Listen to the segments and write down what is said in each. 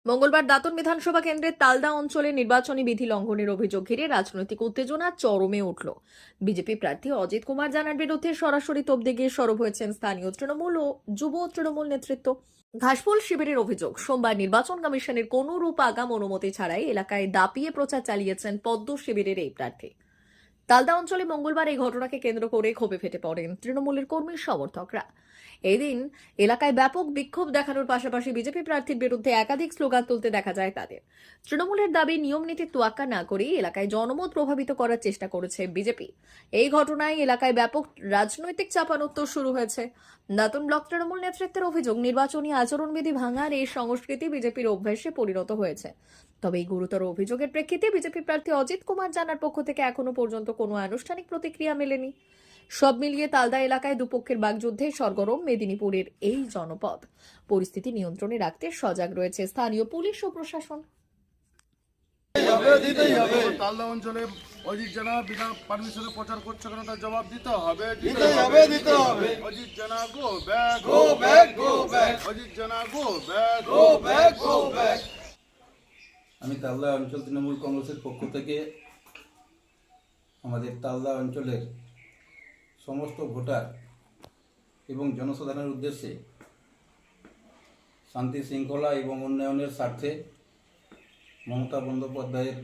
মঙ্গলবার দাঁতন বিধানসভা কেন্দ্রের তালদা অঞ্চলে নির্বাচনী বিধি লঙ্ঘনের অভিযোগ ঘিরে রাজনৈতিক উত্তেজনা চরমে উঠল। বিজেপি প্রার্থী অজিত কুমার জানার বিরুদ্ধে সরাসরি তোপদে গিয়ে সরব হয়েছেন স্থানীয় তৃণমূল ও যুব তৃণমূল নেতৃত্ব। ঘাসফুল শিবিরের অভিযোগ, সোমবার নির্বাচন কমিশনের কোনো রূপ আগাম অনুমতি ছাড়াই এলাকায় দাপিয়ে প্রচার চালিয়েছেন পদ্ম শিবিরের এই প্রার্থী। তালদা অঞ্চলে মঙ্গলবার এই ঘটনাকে কেন্দ্র করে ক্ষোভে ফেটে পড়েন তৃণমূলের কর্মী সমর্থকরা। এদিন এলাকায় ব্যাপক বিক্ষোভ দেখানোর পাশাপাশি বিজেপি প্রার্থীর বিরুদ্ধে একাধিক স্লোগান তুলতে দেখা যায় তাদের। তৃণমূলের দাবি, নিয়ম নীতির তোয়াক্কা না করেই এলাকায় জনমত প্রভাবিত করার চেষ্টা করেছে বিজেপি। এই ঘটনায় এলাকায় ব্যাপক রাজনৈতিক চাপানোত্তর শুরু হয়েছে। দাঁতন ব্লক তৃণমূল নেতৃত্বের অভিযোগ, নির্বাচনী আচরণবিধি ভাঙার এই সংস্কৃতি বিজেপির অভ্যাসে পরিণত হয়েছে। তবে এই গুরুতর অভিযোগের প্রেক্ষিতে বিজেপি প্রার্থী অজিত কুমার জানার পক্ষ থেকে এখনো পর্যন্ত কোনো আনুষ্ঠানিক প্রতিক্রিয়া মেলেনি। সব মিলিয়ে তালদা এলাকায় দুপক্ষের বাগযুদ্ধে সরগরম মেদিনীপুরের এই জনপদ। পরিস্থিতি নিয়ন্ত্রণে রাখতে সজাগ রয়েছে স্থানীয় পুলিশ ও প্রশাসন। তালদা অঞ্চলে অজিত জানা বিনা পারমিশনে প্রচার করছে কেন, তার জবাব দিতে হবে। অজিত জানা গো ব্যাক, অজিত জানা গো ব্যাক। আমি তালদা অঞ্চল তৃণমূল কংগ্রেসের পক্ষ থেকে আমাদের তালদা অঞ্চলের সমস্ত ভোটার এবং জনসাধারণের উদ্দেশ্যে শান্তি শৃঙ্খলা এবং উন্নয়নের স্বার্থে মমতা বন্দ্যোপাধ্যায়ের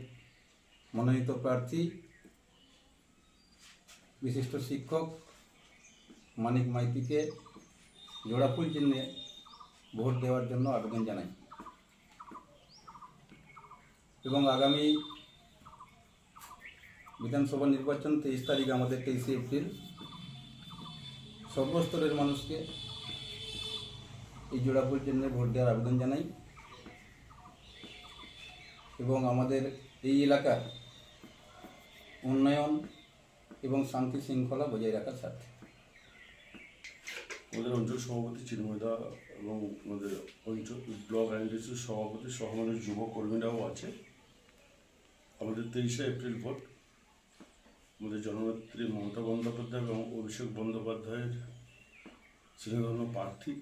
মনোনীত প্রার্থী বিশিষ্ট শিক্ষক মানিক মাইতিকে জোড়াফুল চিহ্নে ভোট দেওয়ার জন্য আবেদন জানাই এবং আগামী বিধানসভা নির্বাচন 23 তারিখ, আমাদের 23 এপ্রিল, সর্বস্তরের মানুষকে এই জোড়াফুল চিহ্নে ভোট দেওয়ার আবেদন জানাই এবং আমাদের এই এলাকার উন্নয়ন এবং শান্তি শৃঙ্খলা বজায় রাখার স্বার্থে। আমাদের অঞ্চল সভাপতি চিন্ময়দা এবং আমাদের অঞ্চল ব্লক আইনডিসির সভাপতি সহ আমাদের যুব কর্মীরাও আছে। আমাদের 23শে এপ্রিল ভোট। আমাদের জননেত্রী মমতা বন্দ্যোপাধ্যায় এবং অভিষেক বন্দ্যোপাধ্যায়ের স্নেহধন্য প্রার্থী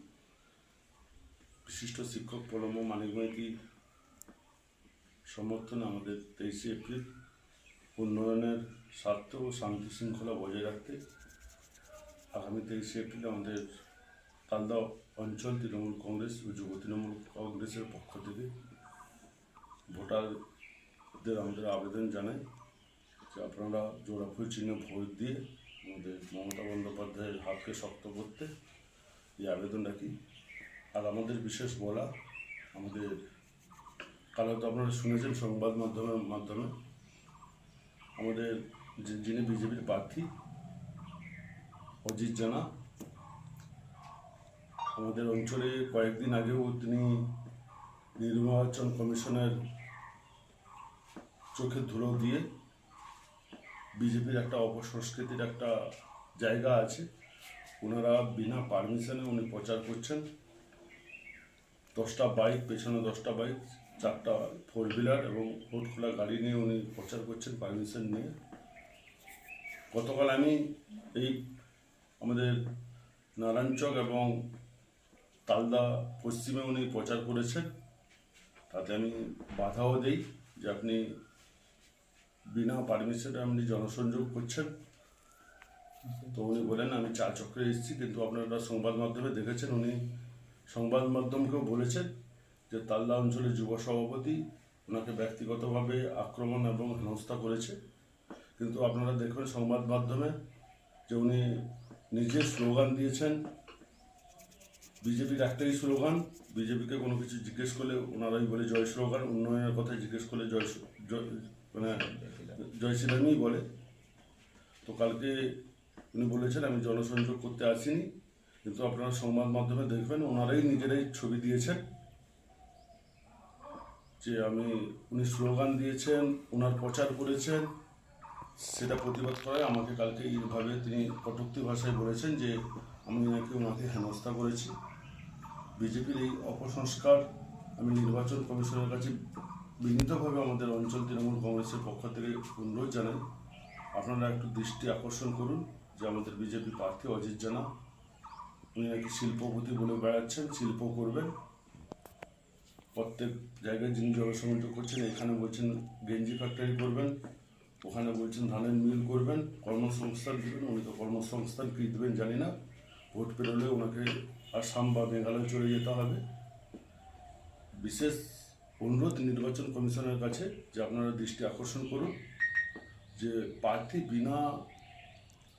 বিশিষ্ট শিক্ষক প্রলম্ব মানিক মাইতির সমর্থনে আমাদের 23শে এপ্রিল উন্নয়নের স্বার্থ ও শান্তি শৃঙ্খলা বজায় রাখতে আগামী 23শে এপ্রিল আমাদের তালদা অঞ্চল তৃণমূল কংগ্রেস ও যুব তৃণমূল কংগ্রেসের পক্ষ থেকে ভোটারদের আমাদের আবেদন জানাই যে আপনারা জোড়াফুল চিহ্নে ভোট দিয়ে আমাদের মমতা বন্দ্যোপাধ্যায়ের হাতকে শক্ত করতে এই আবেদন রাখি। আর আমাদের বিশেষ বলা, আমাদের কাল হয়তো আপনারা শুনেছেন সংবাদ মাধ্যমে আমাদের যিনি বিজেপির প্রার্থী অজিত জানা, আমাদের অঞ্চলে কয়েকদিন আগেও তিনি নির্বাচন কমিশনের চোখে ধুলো দিয়ে বিজেপির একটা অপসংস্কৃতির একটা জায়গা আছে, ওনারা বিনা পারমিশনে উনি প্রচার করছেন। 10টা বাইক, পেছনে 10টা বাইক, 4টা 4 হুইলার এবং রোড খোলা গাড়ি নিয়ে উনি প্রচার করছেন পারমিশন নিয়ে। গতকাল আমি এই আমাদের নারায়ণচক এবং তালদা পশ্চিমে উনি প্রচার করেছেন, তাতে আমি বাধাও দেই যে আপনি বিনা পারমিশনে আপনি জনসংযোগ করছেন। তো উনি বলেন আমি 4 চক্রে এসেছি, কিন্তু আপনারা সংবাদ মাধ্যমে দেখেছেন উনি সংবাদ মাধ্যমকেও বলেছেন যে তালদা অঞ্চলের যুব সভাপতি ওনাকে ব্যক্তিগতভাবে আক্রমণ এবং হেনস্থা করেছে। কিন্তু আপনারা দেখবেন সংবাদ মাধ্যমে যে উনি নিজের স্লোগান দিয়েছেন, বিজেপির একটাই স্লোগান, বিজেপিকে কোনো কিছু জিজ্ঞেস করলে ওনারাই বলে জয় স্লোগান, উন্নয়নের কথা জিজ্ঞেস করলে জয় শ্রীরামই বলে। তো কালকে উনি বলেছেন আমি জনসংযোগ করতে আসিনি, কিন্তু আপনারা সংবাদ মাধ্যমে দেখবেন ওনারাই নিজেরাই ছবি দিয়েছেন যে উনি স্লোগান দিয়েছেন, ওনার প্রচার করেছেন, সেটা প্রতিবাদ করায় আমাকে কালকে এইভাবে তিনি কটূক্তি ভাষায় বলেছেন যে আমি নাকি ওনাকে হেনস্থা করেছি। বিজেপির এই অপসংস্কার আমি নির্বাচন কমিশনের কাছে বিনীতভাবে আমাদের অঞ্চল তৃণমূল কংগ্রেসের পক্ষ থেকে অনুরোধ জানাই, আপনারা একটু দৃষ্টি আকর্ষণ করুন যে আমাদের বিজেপি প্রার্থী অজিত জানা উনি নাকি শিল্পপতি বলে বেড়াচ্ছেন, শিল্প করবেন। প্রত্যেক জায়গায় যিনি জনসংযোগ করছেন, এখানে বলছেন গেঞ্জি ফ্যাক্টরি করবেন, ওখানে বলছেন ধানের মিল করবেন, কর্মসংস্থান দেবেন। উনি তো কর্মসংস্থান কী দেবেন জানি না। ভোট পেরোলে ওনাকে আসাম বা মেঘালয় চলে যেতে হবে। বিশেষ অনুরোধ নির্বাচন কমিশনের কাছে যে আপনারা দৃষ্টি আকর্ষণ করুন যে প্রার্থী বিনা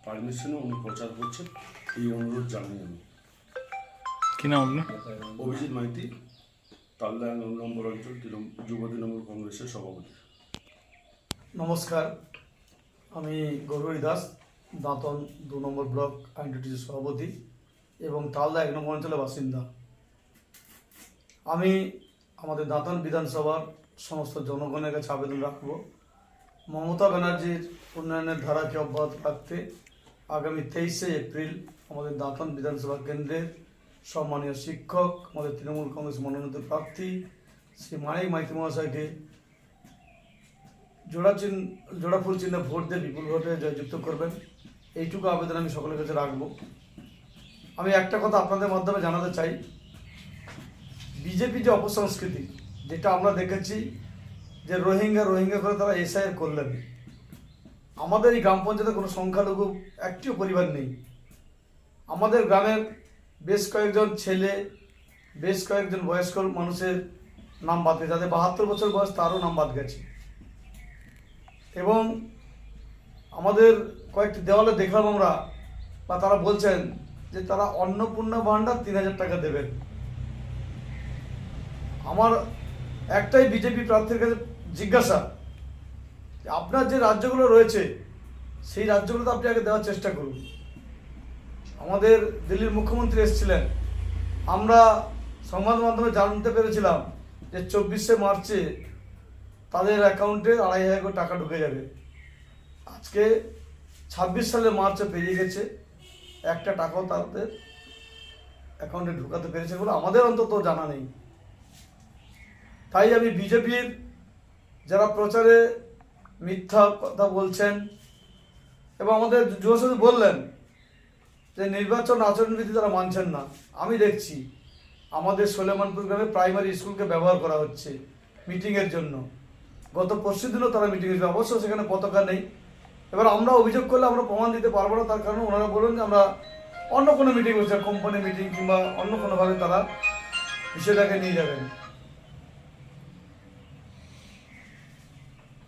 পারমিশনে উনি প্রচার করছেন, এই অনুরোধ জানাই আমি। কি নাম আপনি? অভিজিৎ মাইতি, তালদা 9 নম্বর অঞ্চল যুব তৃণমূল কংগ্রেসের সভাপতি। নমস্কার, আমি গৌরী দাস, দাঁতন 2 নম্বর ব্লক আইনটিটির সভাপতি এবং তালদা 1 নম্বর অঞ্চলের বাসিন্দা। আমি আমাদের দাঁতন বিধানসভার সমস্ত জনগণের কাছে আবেদন রাখব, মমতা ব্যানার্জির উন্নয়নের ধারাকে অব্যাহত রাখতে আগামী 23শে এপ্রিল আমাদের দাঁতন বিধানসভা কেন্দ্রের সম্মানীয় শিক্ষক, আমাদের তৃণমূল কংগ্রেস মনোনীত প্রার্থী শ্রী মানিক মাইতি মহাশয়কে জোড়াফুল চিহ্নে ভোট দিয়ে বিপুল ভোটে জয়যুক্ত করবেন, এইটুকু আবেদন আমি সকলের কাছে রাখবো। আমি একটা কথা আপনাদের মাধ্যমে জানাতে চাই, বিজেপি যে অপসংস্কৃতি যেটা আমরা দেখেছি যে রোহিঙ্গা করে তারা এসআইআর করলেন। আমাদের এই গ্রাম পঞ্চায়েতে কোনো সংখ্যালঘু একটিও পরিবার নেই। আমাদের গ্রামের বেশ কয়েকজন ছেলে, বেশ কয়েকজন বয়স্ক মানুষের নাম বাদ গেছে, যাদের 72 বছর বয়স তারও নাম বাদ গেছে। এবং আমাদের কয়েকটি দেওয়ালে দেখলাম আমরা, বা তারা বলছেন যে তারা অন্নপূর্ণা ভাণ্ডার 3000 টাকা দেবেন। আমার একটাই বিজেপি প্রার্থীর কাছে জিজ্ঞাসা, আপনার যে রাজ্যগুলো রয়েছে সেই রাজ্যগুলোতে আপনি আগে দেওয়ার চেষ্টা করুন। আমাদের দিল্লির মুখ্যমন্ত্রী এসেছিলেন, আমরা সংবাদ মাধ্যমে জানতে পেরেছিলাম যে 24শে মার্চে তাদের অ্যাকাউন্টে 2500 কোটি টাকা ঢুকে যাবে। আজকে 26 সালের মার্চে পেরিয়ে গেছে, একটা টাকাও তাদের অ্যাকাউন্টে ঢুকাতে পেরেছে বলে আমাদের অন্তত জানা নেই। তাই আমি বিজেপির যারা প্রচারে মিথ্যা কথা বলছেন এবং আমাদের যুবসভাপতি বললেন যে নির্বাচন আচরণবিধি তারা মানছেন না, আমি দেখছি আমাদের সোলেমানপুর গ্রামে প্রাইমারি স্কুলকে ব্যবহার করা হচ্ছে মিটিংয়ের জন্য। গত পরশু দিনও তারা মিটিং হয়েছিল, অবশ্য সেখানে পতাকা নেই। এবার আমরা অভিযোগ করলে আমরা প্রমাণ দিতে পারবো না, তার কারণে ওনারা বললেন যে আমরা অন্য কোনো মিটিং হচ্ছে, কোম্পানি মিটিং কিংবা অন্য কোনোভাবে তারা বিষয়টাকে নিয়ে যাবেন।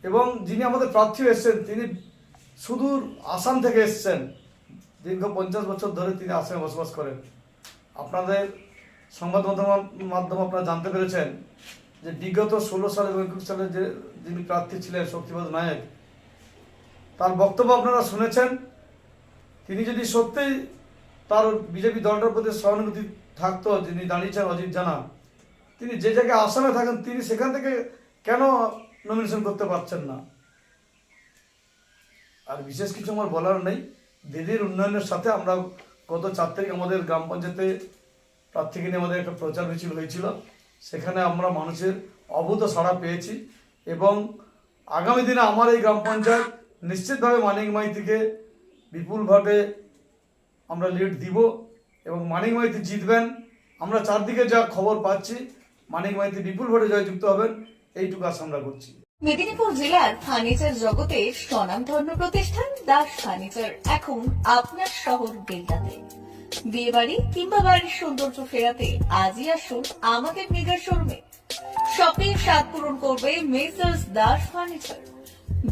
এবং যিনি আমাদের প্রার্থী এসছেন তিনি সুদূর আসাম থেকে এসছেন, দীর্ঘ 50 বছর ধরে তিনি আসামে বসবাস করেন। আপনাদের সংবাদ মাধ্যম আপনারা জানতে পেরেছেন যে বিগত 16 সালে এবং 21 সালে যে যিনি প্রার্থী ছিলেন শক্তিপদ নায়ক, তার বক্তব্য আপনারা শুনেছেন। তিনি যদি সত্যিই তার বিজেপি দলটার প্রতি সহানুভূতি থাকতো, যিনি দাঁড়িয়েছেন অজিত জানা, তিনি যে জায়গায় আসামে থাকেন তিনি সেখান থেকে কেন নমিনেশন করতে পারছেন না? আর বিশেষ কিছু আমার বলার নেই। দিদির উন্নয়নের সাথে আমরা গত 4 তারিখ আমাদের গ্রাম পঞ্চায়েতে প্রার্থীকে নিয়ে আমাদের একটা প্রচার মিছিল হয়েছিল, সেখানে আমরা মানুষের অভূত সাড়া পেয়েছি এবং আগামী দিনে আমার এই গ্রাম পঞ্চায়েত নিশ্চিতভাবে মানিক মাইতিকে বিপুল ভোটে আমরা লিড দিব এবং মানিক মাইতি জিতবেন। আমরা চারদিকে যা খবর পাচ্ছি মানিক মাইতি বিপুল ভোটে জয়যুক্ত হবেন, এইটুকু আশা আমরা করছি। মেদিনীপুর জেলার ফার্নিচার জগতে স্বনামধন্য প্রতিষ্ঠান দাস ফার্নিচার এখন আপনার শহর বেলদাতে। বিয়ে বাড়ি কিংবা বাড়ির সৌন্দর্য ফেরাতে আজই আসুন আমাদের মেগা শোরুমে। শপিং স্বাদ পূরণ করবে মেসার্স দাস ফার্নিচার,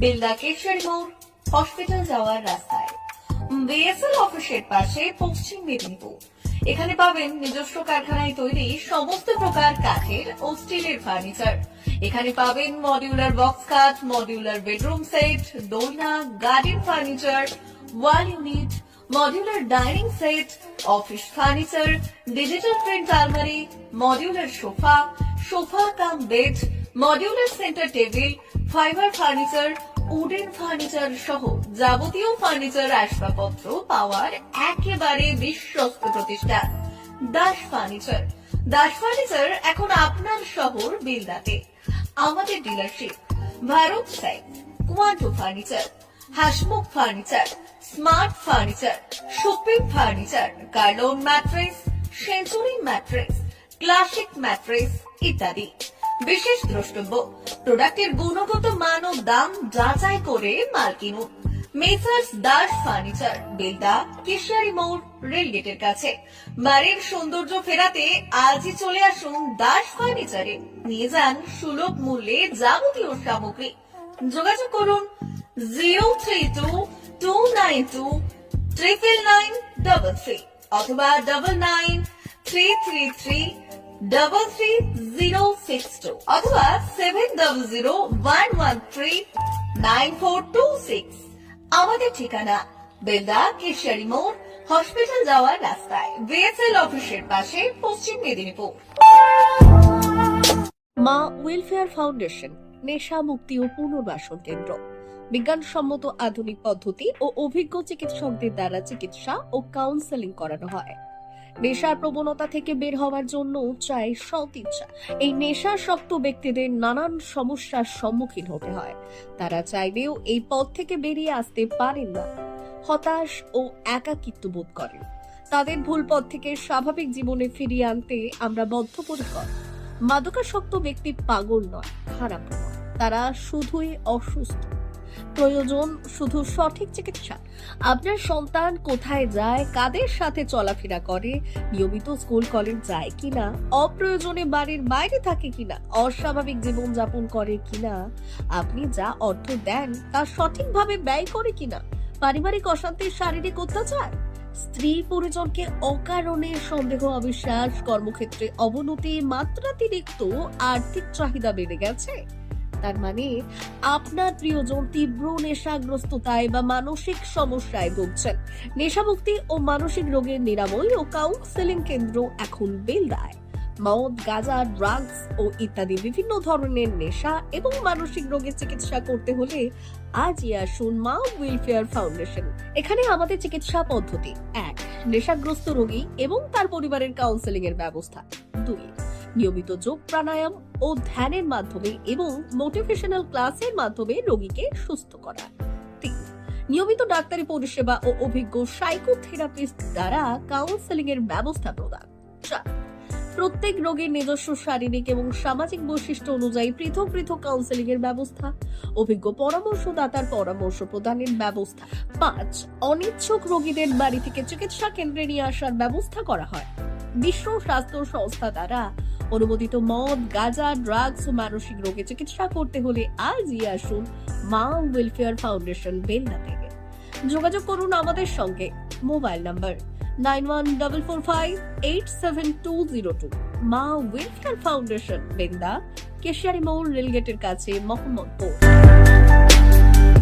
বেলদা কেশরী মোড়, হসপিটাল যাওয়ার রাস্তায়, বিএসএল অফিসের পাশে, পশ্চিম মেদিনীপুর। এখানে পাবেন নিজস্ব কারখানায় তৈরি সমস্ত প্রকার কাঠের ও স্টিলের ফার্নিচার। এখানে পাবেন মডিউলার বক্স কাট, মডিউলার বেডরুম সেট, দোলনা, garden furniture, wall unit, modular dining set, office furniture, digital print আলমারি, modular sofa cum bed, modular centre table, fibre furniture, wooden furniture সহ যাবতীয় ফার্নিচার আসবাবপত্র পাওয়ার একেবারে বিশ্বস্ত প্রতিষ্ঠান দাস ফার্নিচার। দাস ফার্নিচার এখন আপনার শহর বেলদাতে। আমাদের dealership Bharat side, Quanto furniture, Hasmukh furniture, smart furniture, supreme furniture, Kurlon mattress, century mattress, classic mattress ইত্যাদি। বিশেষ দ্রষ্টব্য, প্রোডাক্টের গুণগত মান ও দাম যাচাই করে মাল কিনুন। মেসার্স দাস ফার্নিচার, বেলদা, কেশিয়ারি মোড়, রেলগেটের কাছে। বাড়ির সৌন্দর্য ফেরাতে আজই চলে আসুন দাস ফার্নিচারে, নিয়ে যান সুলভ মূল্যে যাবতীয় সামগ্রী। যোগাযোগ করুন 03229299933 অথবা 9933333062 অথবা 7001139426। আমাদের ঠিকানা বেলদা, কেশিয়ারি মোড়, হসপিটাল যাওয়ার রাস্তায়, বিএসএল অফিসের পাশে, পশ্চিম মেদিনীপুর। মা ওয়েলফেয়ার ফাউন্ডেশন নেশা মুক্তি ও পুনর্বাসন কেন্দ্র। বিজ্ঞানসম্মত আধুনিক পদ্ধতি ও অভিজ্ঞ চিকিৎসকদের দ্বারা চিকিৎসা ও কাউন্সেলিং করানো হয়। নেশার প্রবণতা থেকে বের হওয়ার জন্য চাই সৎ ইচ্ছা। এই নেশাসক্ত ব্যক্তিদের নানান সমস্যার সম্মুখীন হতে হয়। তারা চাইলেও এই পথ থেকে বেরিয়ে আসতে পারেন না, হতাশ ও একাকিত্ব বোধ করেন। তাদের ভুল পথ থেকে স্বাভাবিক জীবনে ফিরিয়ে আনতে আমরা বদ্ধপরিকর। মাদকাসক্ত ব্যক্তি পাগল নয়, খারাপ নয়, তারা শুধুই অসুস্থ। প্রয়োজন শুধু সঠিক চিকিৎসা। আপনার সন্তান কোথায় যায়, কাদের সাথে চলাফেরা করে, নিয়মিত স্কুল কলেজ যায় কিনা, অপ্রয়োজনে বাড়ির বাইরে থাকে কিনা, অস্বাভাবিক জীবন যাপন করে কিনা, আপনি যা অর্থ দেন তা সঠিকভাবে ব্যয় করে কিনা, পারিবারিক অশান্তি, শারীরিক অত্যাচার, স্ত্রী পরিজনকে অকারণে সন্দেহ, অবিশ্বাস, কর্মক্ষেত্রে অবনতি, মাত্রাতিরিক্ত আর্থিক চাহিদা বেড়ে গেছে, তার মানে আপনার প্রিয়জন তীব্র নেশাগ্রস্ততায় বা মানসিক সমস্যায় ভুগছেন। নেশামুক্তি ও মানসিক রোগের নিরাময় ও কাউন্সেলিং কেন্দ্র এখন বেলদায়। মদ, গাঁজা, ড্রাগস ও ইত্যাদি বিভিন্ন ধরনের নেশা এবং মানসিক রোগের চিকিৎসা করতে হলে আজই আসুন মা ওয়েলফেয়ার ফাউন্ডেশন। এখানে আমাদের চিকিৎসা পদ্ধতি: 1. নেশাগ্রস্ত রোগী এবং তার পরিবারের কাউন্সেলিং এর ব্যবস্থা। 2. নিয়মিত যোগ, প্রাণায়াম ও ধ্যানের মাধ্যমে এবং মোটিভেশনাল ক্লাসের মাধ্যমে রোগীকে সুস্থ করা। 3. নিয়মিত ডাক্তারি পরিষেবা ও অভিজ্ঞ সাইকোথেরাপিস্ট দ্বারা কাউন্সেলিং এর ব্যবস্থা প্রদান। 4. প্রত্যেক রোগীর নিজস্ব শারীরিক এবং সামাজিক বৈশিষ্ট্য অনুযায়ী পৃথক পৃথক কাউন্সেলিং এর ব্যবস্থা, অভিজ্ঞ পরামর্শদাতার পরামর্শ প্রদানের ব্যবস্থা। 5. অনিচ্ছুক রোগীদের বাড়ি থেকে চিকিৎসা কেন্দ্রে নিয়ে আসার ব্যবস্থা করা হয়। বিশ্ব স্বাস্থ্য সংস্থা দ্বারা অনুমোদিত মদ, গাঁজা, ড্রাগস ও মানসিক রোগে চিকিৎসা করতে হলে আজই আসুন মা ওয়েলফেয়ার ফাউন্ডেশন বেলদা থেকে। যোগাযোগ করুন আমাদের সঙ্গে। Mobile number 9144587202। মা ওয়েলফেয়ার ফাউন্ডেশন, বেলদা, কেশিয়ারি মোড়, রেলগেটের কাছে, মোহাম্মদপুর।